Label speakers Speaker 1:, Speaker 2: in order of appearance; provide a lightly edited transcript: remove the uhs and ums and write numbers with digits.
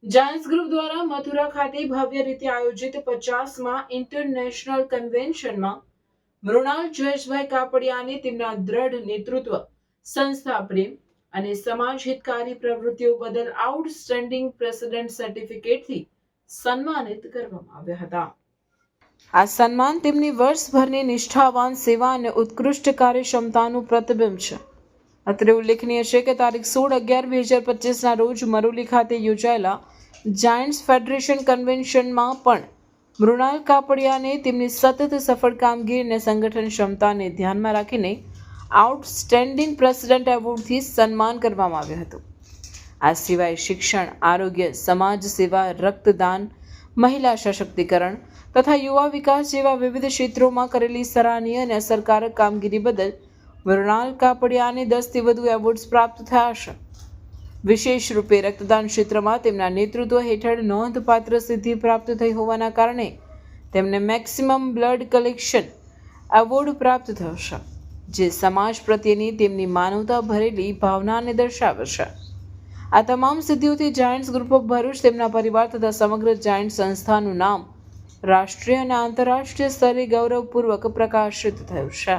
Speaker 1: Giants group દ્વારા મથુરા ખાતે ભવ્ય રીતે આયોજિત 50મા ઇન્ટરનેશનલ કન્વેન્શનમાં મૃણાલ જયેશભાઈ કાપડિયાને તેમના દ્રઢ નેતૃત્વ, સંસ્થા પ્રેમ અને સમાજ હિતકારી પ્રવૃત્તિઓ બદલ આઉટસ્ટેન્ડિંગ પ્રેસિડેન્ટ સર્ટિફિકેટથી સન્માનિત કરવામાં આવ્યા હતા. આ સન્માન તેમની વર્ષભરની નિષ્ઠાવાન સેવા અને ઉત્કૃષ્ટ કાર્યક્ષમતાનું પ્રતિબિંબ છે. અત્રે ઉલ્લેખનીય છે કે તારીખ 16/11/2025ના રોજ મરોલી ખાતે યોજાયેલા જાયન્ટ્સ ફેડરેશન કન્વેન્શનમાં પણ મૃણાલ કાપડિયાને તેમની સતત સફળ કામગીરી અને સંગઠન ક્ષમતાને ધ્યાનમાં રાખીને આઉટસ્ટેન્ડિંગ પ્રેસિડેન્ટ એવોર્ડથી સન્માન કરવામાં આવ્યું હતું. આ સિવાય શિક્ષણ, આરોગ્ય, સમાજ સેવા, રક્તદાન, મહિલા સશક્તિકરણ તથા યુવા વિકાસ જેવા વિવિધ ક્ષેત્રોમાં કરેલી સરાહનીય અને અસરકારક કામગીરી બદલ મૃણાલ કાપડિયાને 10થી વધુ એવોર્ડ્સ પ્રાપ્ત થયા છે. વિશેષ રૂપે રક્તદાન ક્ષેત્રમાં તેમના નેતૃત્વ હેઠળ નોંધપાત્ર સિદ્ધિ પ્રાપ્ત થઈ હોવાના કારણે તેમને મેક્સિમમ બ્લડ કલેક્શન એવોર્ડ પ્રાપ્ત થયો છે, જે સમાજ પ્રત્યેની તેમની માનવતા ભરેલી ભાવનાને દર્શાવે છે. આ તમામ સિદ્ધિઓથી જાયન્ટ્સ ગ્રુપ ઓફ ભરૂચ, તેમના પરિવાર તથા સમગ્ર જાયન્ટ સંસ્થાનું નામ રાષ્ટ્રીય અને આંતરરાષ્ટ્રીય સ્તરે ગૌરવપૂર્વક પ્રકાશિત થયું છે.